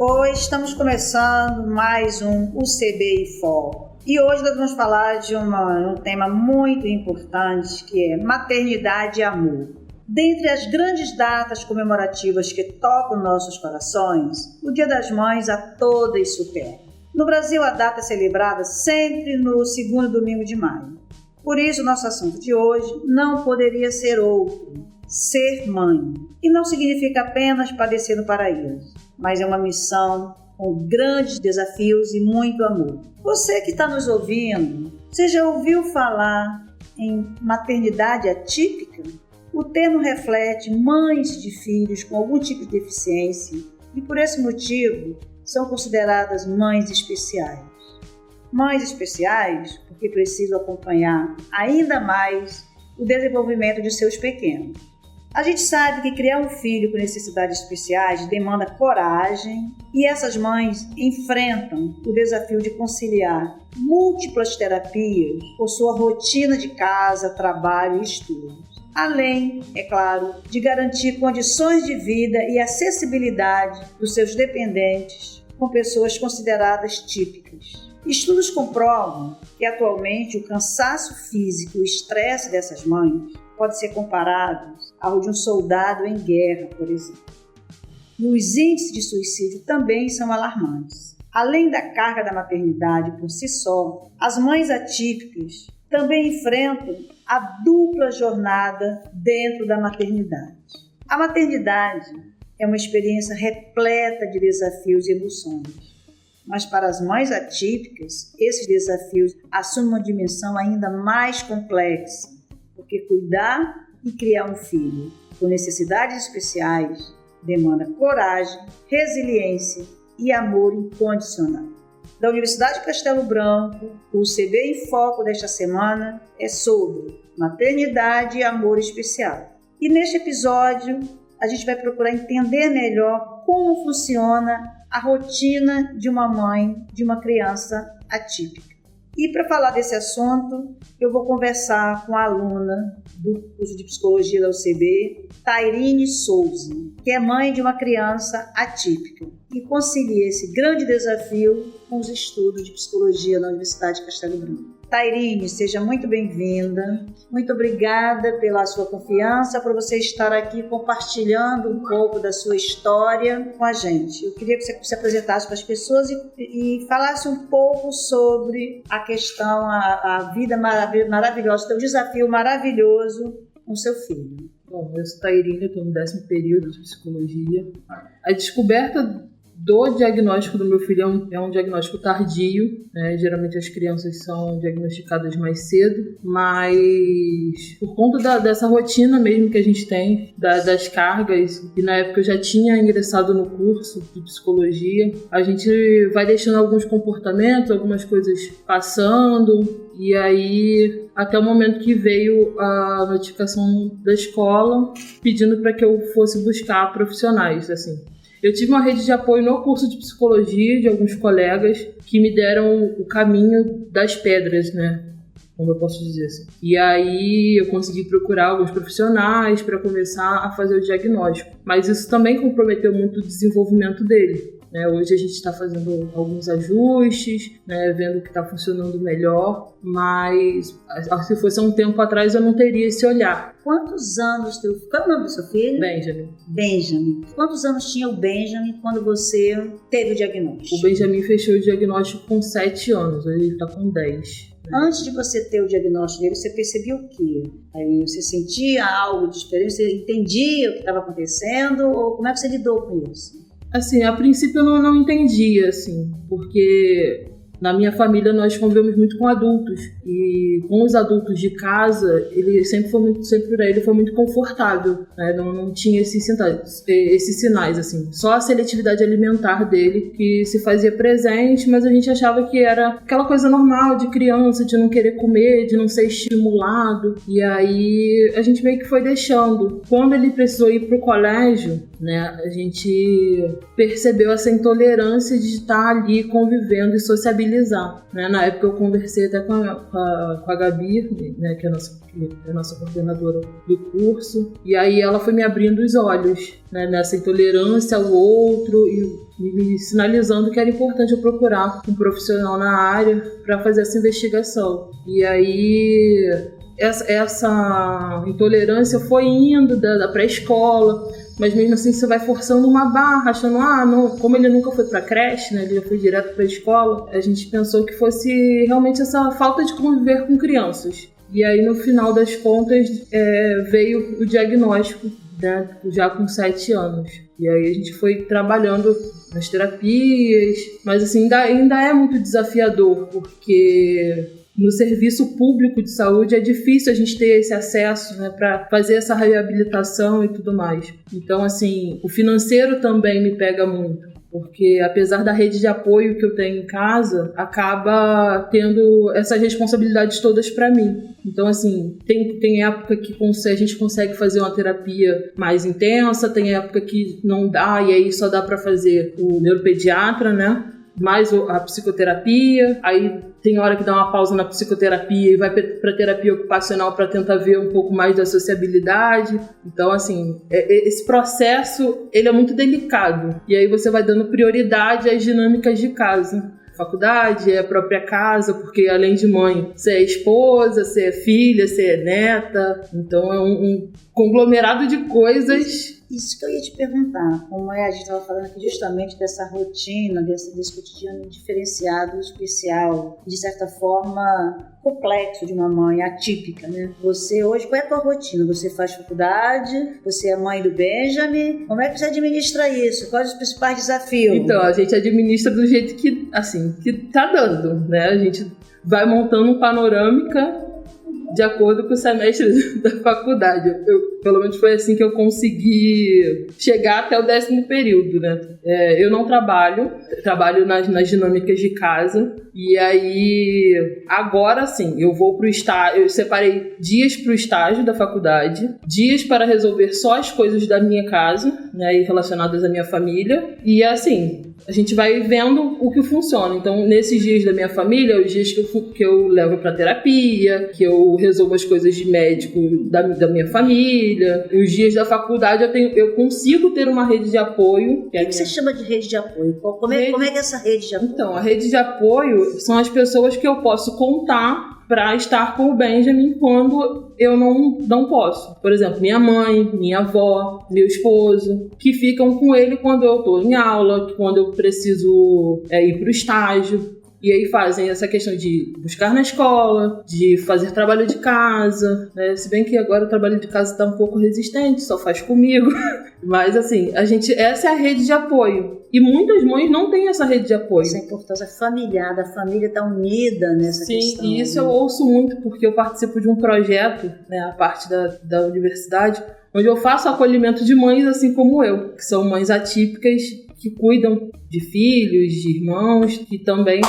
Hoje estamos começando mais um UCB em Foco. E hoje nós vamos falar de um tema muito importante, que é maternidade e amor. Dentre as grandes datas comemorativas que tocam nossos corações, o Dia das Mães a todas supera. No Brasil, a data é celebrada sempre no segundo domingo de maio. Por isso, nosso assunto de hoje não poderia ser outro: ser mãe. E não significa apenas padecer no paraíso, mas é uma missão com grandes desafios e muito amor. Você que está nos ouvindo, você já ouviu falar em maternidade atípica? O termo reflete mães de filhos com algum tipo de deficiência e, por esse motivo, são consideradas mães especiais. Mães especiais porque precisam acompanhar ainda mais o desenvolvimento de seus pequenos. A gente sabe que criar um filho com necessidades especiais demanda coragem e essas mães enfrentam o desafio de conciliar múltiplas terapias com sua rotina de casa, trabalho e estudos. Além, é claro, de garantir condições de vida e acessibilidade dos seus dependentes com pessoas consideradas típicas. Estudos comprovam que atualmente o cansaço físico e o estresse dessas mães pode ser comparado ao de um soldado em guerra, por exemplo. E os índices de suicídio também são alarmantes. Além da carga da maternidade por si só, as mães atípicas também enfrentam a dupla jornada dentro da maternidade. A maternidade é uma experiência repleta de desafios e emoções. Mas para as mães atípicas, esses desafios assumem uma dimensão ainda mais complexa, porque cuidar e criar um filho com necessidades especiais demanda coragem, resiliência e amor incondicional. Da Universidade Castelo Branco, o UCB em Foco desta semana é sobre maternidade e amor especial. E neste episódio, a gente vai procurar entender melhor como funciona a rotina de uma mãe de uma criança atípica. E para falar desse assunto, eu vou conversar com a aluna do curso de Psicologia da UCB, Tairine Souza, que é mãe de uma criança atípica e concilia esse grande desafio com os estudos de Psicologia na Universidade Castelo Branco. Tairine, seja muito bem-vinda. Muito obrigada pela sua confiança, por você estar aqui compartilhando um pouco da sua história com a gente. Eu queria que você se apresentasse para as pessoas e falasse um pouco sobre a questão, a vida maravilhosa, o seu desafio maravilhoso com seu filho. Bom, eu sou Tairine, estou no 10º período de Psicologia. A descoberta do diagnóstico do meu filho é um diagnóstico tardio, né? Geralmente as crianças são diagnosticadas mais cedo, mas por conta dessa rotina mesmo que a gente tem, das cargas, e na época eu já tinha ingressado no curso de psicologia, a gente vai deixando alguns comportamentos, algumas coisas passando, e aí até o momento que veio a notificação da escola pedindo para que eu fosse buscar profissionais, assim. Eu tive uma rede de apoio no curso de psicologia de alguns colegas que me deram o caminho das pedras, né? Como eu posso dizer assim. E aí eu consegui procurar alguns profissionais para começar a fazer o diagnóstico. Mas isso também comprometeu muito o desenvolvimento dele, né? Hoje a gente está fazendo alguns ajustes, né? Vendo o que está funcionando melhor. Mas se fosse há um tempo atrás eu não teria esse olhar. Quantos anos Qual é o nome do seu filho? Benjamin. Quantos anos tinha o Benjamin quando você teve o diagnóstico? O Benjamin fechou o diagnóstico com 7 anos, ele está com 10. Antes de você ter o diagnóstico dele, você percebia o quê? Aí você sentia algo diferente? Você entendia o que estava acontecendo? Ou como é que você lidou com isso? Assim, a princípio eu não entendia, assim, porque na minha família nós convivemos muito com adultos e com os adultos de casa ele sempre para ele foi muito confortável, né? Não tinha esses sinais, assim, só a seletividade alimentar dele que se fazia presente, mas a gente achava que era aquela coisa normal de criança, de não querer comer, de não ser estimulado, e aí a gente meio que foi deixando. Quando ele precisou ir pro colégio, né, a gente percebeu essa intolerância de estar ali convivendo e sociabilizando finalizar, né? Na época eu conversei até com a Gabi, né, que é a nossa coordenadora do curso, e aí ela foi me abrindo os olhos, né, nessa intolerância ao outro e me sinalizando que era importante eu procurar um profissional na área para fazer essa investigação. E aí essa intolerância foi indo da pré-escola, mas mesmo assim você vai forçando uma barra, achando, não, como ele nunca foi para creche, né, ele já foi direto para a escola, a gente pensou que fosse realmente essa falta de conviver com crianças. E aí no final das contas veio o diagnóstico, né, já com 7 anos. E aí a gente foi trabalhando nas terapias, mas assim, ainda é muito desafiador, porque no serviço público de saúde é difícil a gente ter esse acesso, né, para fazer essa reabilitação e tudo mais. Então, assim, o financeiro também me pega muito, porque apesar da rede de apoio que eu tenho em casa, acaba tendo essas responsabilidades todas para mim. Então, assim, tem época que a gente consegue fazer uma terapia mais intensa, tem época que não dá, e aí só dá para fazer o neuropediatra, né? Mais a psicoterapia, aí tem hora que dá uma pausa na psicoterapia e vai para terapia ocupacional para tentar ver um pouco mais da sociabilidade. Então, assim, esse processo, ele é muito delicado. E aí você vai dando prioridade às dinâmicas de casa. Faculdade, é a própria casa, porque além de mãe, você é esposa, você é filha, você é neta. Então é um conglomerado de coisas. Isso que eu ia te perguntar, como a gente estava falando aqui justamente dessa rotina, desse cotidiano diferenciado, especial, de certa forma complexo de uma mãe atípica, né? Você hoje, qual é a tua rotina? Você faz faculdade, você é mãe do Benjamin, como é que você administra isso? Quais os principais desafios? Então, a gente administra do jeito que, assim, que tá dando, né? A gente vai montando um panorâmica de acordo com o semestre da faculdade. Pelo menos foi assim que eu consegui chegar até o 10º período, né? Eu não trabalho nas dinâmicas de casa. E aí, agora sim, eu vou pro estágio, eu separei dias pro estágio da faculdade, dias para resolver só as coisas da minha casa, né, relacionadas à minha família. E assim, a gente vai vendo o que funciona. Então, nesses dias da minha família, os dias que eu levo pra terapia, que eu resolvo as coisas de médico da minha família. E os dias da faculdade eu consigo ter uma rede de apoio. O que você chama de rede de apoio? Como é que é essa rede de apoio? Então, a rede de apoio são as pessoas que eu posso contar para estar com o Benjamin quando eu não posso. Por exemplo, minha mãe, minha avó, meu esposo, que ficam com ele quando eu estou em aula, quando eu preciso ir para o estágio. E aí fazem essa questão de buscar na escola, de fazer trabalho de casa, né? Se bem que agora o trabalho de casa está um pouco resistente, só faz comigo. Mas assim, essa é a rede de apoio. E muitas mães não têm essa rede de apoio. Essa importância familiar, da família estar unida nessa questão. Sim, e isso eu ouço muito porque eu participo de um projeto, né, a parte da universidade, onde eu faço acolhimento de mães assim como eu, que são mães atípicas, que cuidam de filhos, de irmãos, que também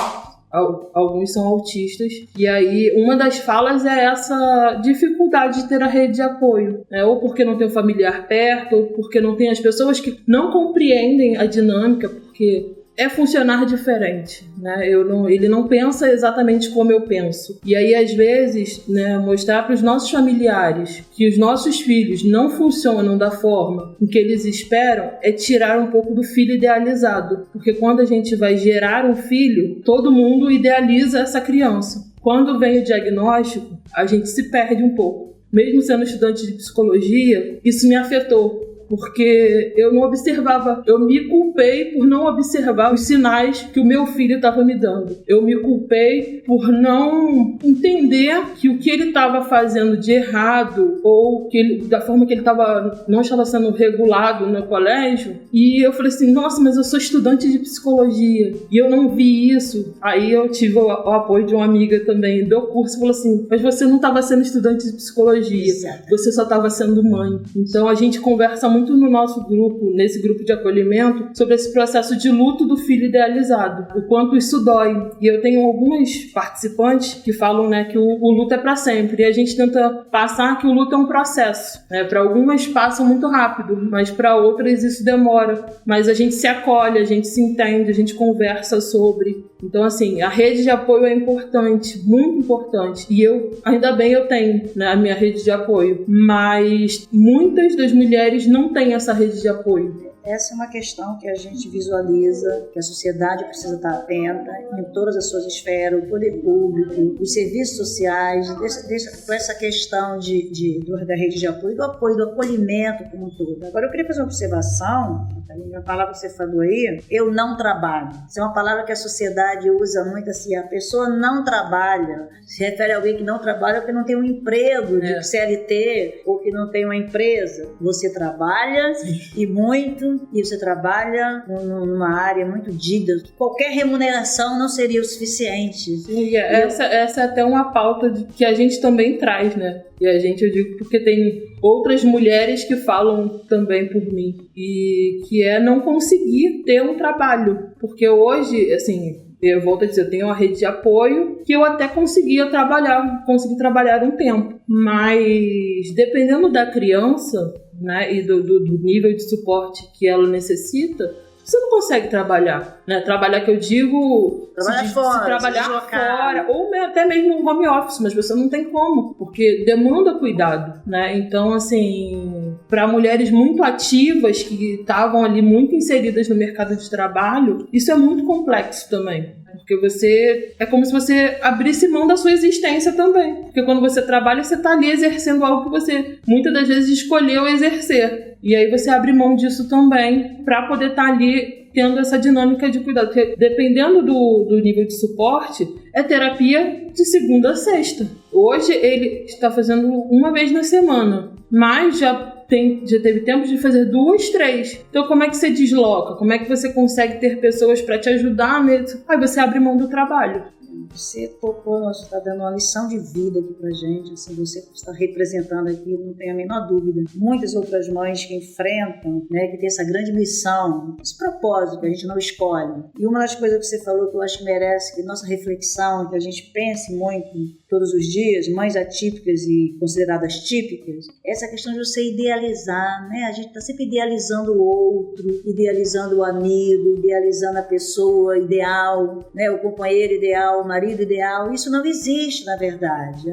alguns são autistas. E aí uma das falas é essa dificuldade de ter a rede de apoio, né? Ou porque não tem um familiar perto, ou porque não tem as pessoas que não compreendem a dinâmica, porque é funcionar diferente, né? Ele não pensa exatamente como eu penso. E aí, às vezes, né, mostrar para os nossos familiares que os nossos filhos não funcionam da forma com que eles esperam é tirar um pouco do filho idealizado. Porque quando a gente vai gerar um filho, todo mundo idealiza essa criança. Quando vem o diagnóstico, a gente se perde um pouco. Mesmo sendo estudante de psicologia, isso me afetou. Porque eu não observava, eu me culpei por não observar os sinais que o meu filho estava me dando. Eu me culpei por não entender que o que ele estava fazendo de errado ou da forma que ele não estava sendo regulado no colégio. E eu falei assim, nossa, mas eu sou estudante de psicologia e eu não vi isso. Aí eu tive o apoio de uma amiga também do curso e falou assim, mas você não estava sendo estudante de psicologia, exato. Você só estava sendo mãe. Então a gente conversa muito no nosso grupo, nesse grupo de acolhimento, sobre esse processo de luto do filho idealizado, o quanto isso dói. E eu tenho alguns participantes que falam, né, que o luto é para sempre, e a gente tenta passar que o luto é um processo, né? Para algumas passa muito rápido, mas para outras isso demora. Mas a gente se acolhe, a gente se entende, a gente conversa sobre. Então, assim, a rede de apoio é importante, muito importante. E ainda bem eu tenho, né, a minha rede de apoio. Mas muitas das mulheres não têm essa rede de apoio. Essa é uma questão que a gente visualiza, que a sociedade precisa estar atenta em todas as suas esferas, o poder público, os serviços sociais, com essa questão da rede de apoio, do acolhimento como um todo. Agora, eu queria fazer uma observação, a palavra que você falou aí, eu não trabalho. Isso é uma palavra que a sociedade usa muito assim, a pessoa não trabalha, se refere a alguém que não trabalha porque não tem um emprego de CLT ou que não tem uma empresa. Você trabalha e muito, e você trabalha numa área muito digna. Qualquer remuneração não seria o suficiente. Sim, essa é até uma pauta que a gente também traz, né? E eu digo porque tem outras mulheres que falam também por mim, e que é não conseguir ter um trabalho. Porque hoje, assim, eu volto a dizer, eu tenho uma rede de apoio que eu até consegui trabalhar um tempo. Mas dependendo da criança, né, e do nível de suporte que ela necessita, você não consegue trabalhar, né? Trabalhar que eu digo... Trabalhar fora, ou até mesmo no home office, mas você não tem como, porque demanda cuidado, né? Então, assim, para mulheres muito ativas, que estavam ali muito inseridas no mercado de trabalho, isso é muito complexo também. Porque é como se você abrisse mão da sua existência também. Porque quando você trabalha, você está ali exercendo algo que você muitas das vezes escolheu exercer. E aí você abre mão disso também para poder estar ali tendo essa dinâmica de cuidado. Porque dependendo do nível de suporte, é terapia de segunda a sexta. Hoje ele está fazendo uma vez na semana, mas já teve tempo de fazer 2, 3. Então, como é que você desloca? Como é que você consegue ter pessoas para te ajudar mesmo? Aí você abre mão do trabalho. Você está dando uma lição de vida aqui pra gente, assim, você está representando aqui, não tenho a menor dúvida. Muitas outras mães que enfrentam, né, que tem essa grande missão, esse propósito que a gente não escolhe. E uma das coisas que você falou que eu acho que merece que nossa reflexão, que a gente pense muito todos os dias, mães atípicas e consideradas típicas, essa questão de você idealizar, né? A gente está sempre idealizando o outro, idealizando o amigo, idealizando a pessoa ideal, né? O companheiro ideal, o marido ideal. Isso não existe, na verdade.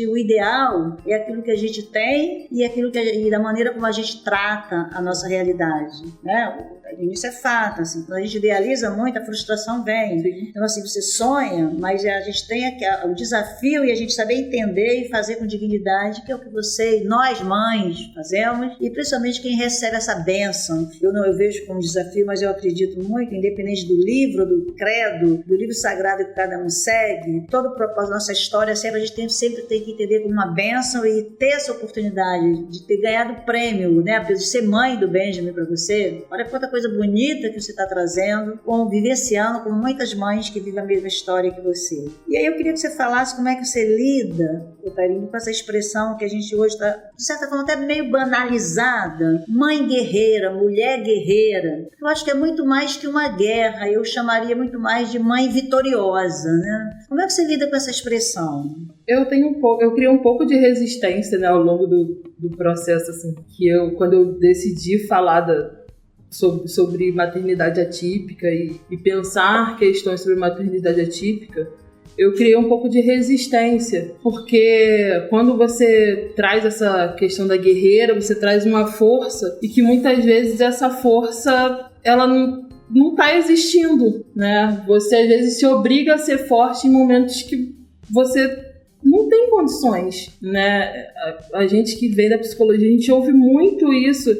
O ideal é aquilo que a gente tem e da maneira como a gente trata a nossa realidade, né? Isso é fato, assim, quando a gente idealiza muito, a frustração vem. Sim. Então, assim, você sonha, mas a gente tem o desafio e a gente saber entender e fazer com dignidade, que é o que nós mães fazemos, e principalmente quem recebe essa bênção. Eu vejo como desafio, mas eu acredito muito, independente do livro, do credo, do livro sagrado que cada um segue, todo o propósito da nossa história, a gente sempre tem que entender como uma bênção e ter essa oportunidade de ter ganhado o prêmio, né? De ser mãe do Benjamin para você. Olha quanta coisa bonita que você está trazendo, vivenciando com muitas mães que vivem a mesma história que você. E aí eu queria que você falasse como é que você lida, Otarinho, com essa expressão que a gente hoje está, de certa forma, até meio banalizada, mãe guerreira, mulher guerreira. Eu acho que é muito mais que uma guerra, eu chamaria muito mais de mãe vitoriosa, né? Como é que você lida com essa expressão? Eu criei um pouco de resistência, né, ao longo do processo, assim, quando eu decidi falar sobre maternidade atípica e pensar questões sobre maternidade atípica, eu criei um pouco de resistência, porque quando você traz essa questão da guerreira, você traz uma força, e que muitas vezes essa força, ela não está existindo, né? Você às vezes se obriga a ser forte em momentos que você não tem condições, né? A gente que vem da psicologia, a gente ouve muito isso,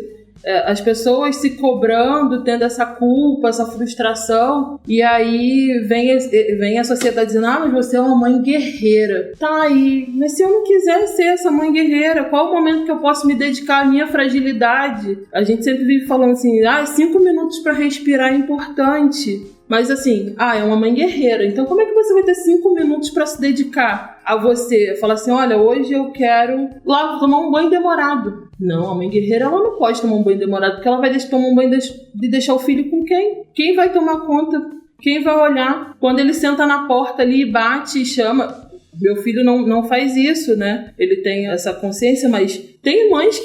as pessoas se cobrando, tendo essa culpa, essa frustração, e aí vem a sociedade dizendo: mas você é uma mãe guerreira. Tá aí, mas se eu não quiser ser essa mãe guerreira, qual o momento que eu posso me dedicar à minha fragilidade? A gente sempre vive falando assim: 5 minutos para respirar é importante. Mas assim, é uma mãe guerreira, então como é que você vai ter 5 minutos para se dedicar a você? Falar assim: olha, hoje eu quero lá tomar um banho demorado. Não, a mãe guerreira, ela não pode tomar um banho demorado, porque ela vai tomar um banho de deixar o filho com quem? Quem vai tomar conta? Quem vai olhar? Quando ele senta na porta ali, bate e chama... Meu filho não faz isso, né? Ele tem essa consciência, mas tem mães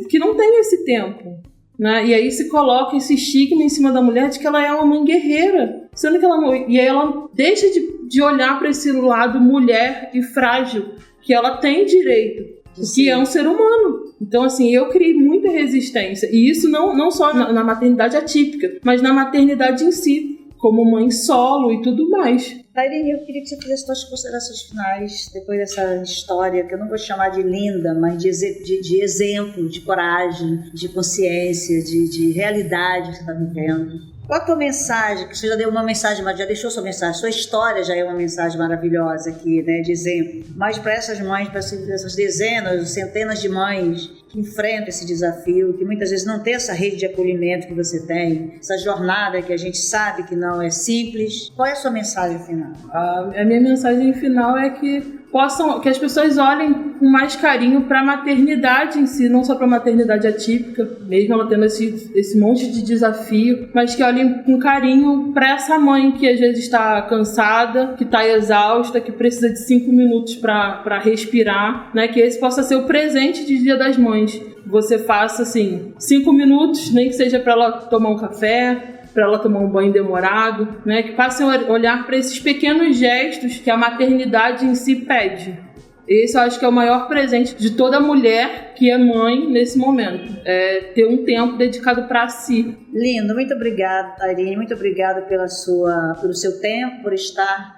que não têm esse tempo. né? E aí se coloca esse estigma em cima da mulher de que ela é uma mãe guerreira, sendo que e aí ela deixa de olhar para esse lado mulher e frágil, que ela tem direito, que é um ser humano. Então, assim, eu criei muita resistência, e isso não só na maternidade atípica, mas na maternidade em si, como mãe solo e tudo mais. Tairine, eu queria que você fizesse suas considerações finais depois dessa história, que eu não vou chamar de linda, mas de exemplo, de coragem, de consciência, de realidade que você está vivendo. Qual a tua mensagem? Que você já deu uma mensagem, mas já deixou sua mensagem. Sua história já é uma mensagem maravilhosa aqui, né, de exemplo. Mas para essas mães, para essas dezenas, centenas de mães que enfrentam esse desafio, que muitas vezes não tem essa rede de acolhimento que você tem, essa jornada que a gente sabe que não é simples. Qual é a sua mensagem final? A minha mensagem final é que as pessoas olhem com mais carinho para a maternidade em si, não só para a maternidade atípica, mesmo ela tendo esse monte de desafio, mas que olhem com carinho para essa mãe que às vezes está cansada, que está exausta, que precisa de 5 minutos para respirar, né? Que esse possa ser o presente de Dia das Mães. Você faça, assim, 5 minutos, nem que seja para ela tomar um café, para ela tomar um banho demorado, né? Que passem a olhar para esses pequenos gestos que a maternidade em si pede. Esse eu acho que é o maior presente de toda mulher que é mãe nesse momento. É ter um tempo dedicado para si. Lindo, muito obrigada, Tairine. Muito obrigada pelo seu tempo, por estar,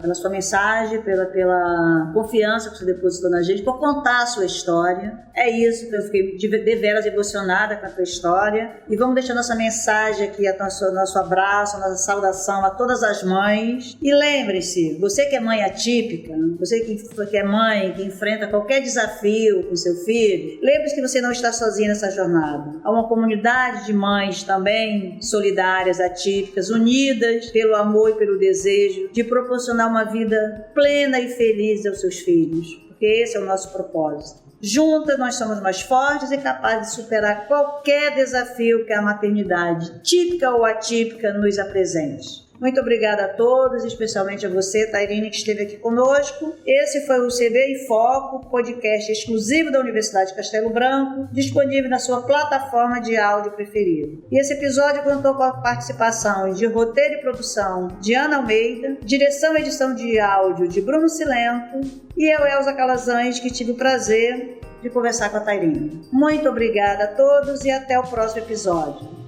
pela sua mensagem, pela confiança que você depositou na gente, por contar a sua história. É isso, eu fiquei deveras emocionada com a tua história. E vamos deixar nossa mensagem aqui, nosso abraço, nossa saudação a todas as mães. E lembre-se, você que é mãe atípica, você que é mãe, que enfrenta qualquer desafio com seu filho, lembre-se que você não está sozinha nessa jornada. Há uma comunidade de mães também solidárias, atípicas, unidas pelo amor e pelo desejo de proporcionar uma vida plena e feliz aos seus filhos, porque esse é o nosso propósito. Juntas nós somos mais fortes e capazes de superar qualquer desafio que a maternidade, típica ou atípica, nos apresente. Muito obrigada a todos, especialmente a você, Tairine, que esteve aqui conosco. Esse foi o CB em Foco, podcast exclusivo da Universidade Castelo Branco, disponível na sua plataforma de áudio preferida. E esse episódio contou com a participação de roteiro e produção de Ana Almeida, direção e edição de áudio de Bruno Silento, e eu, Elza Calazans, que tive o prazer de conversar com a Tairine. Muito obrigada a todos e até o próximo episódio.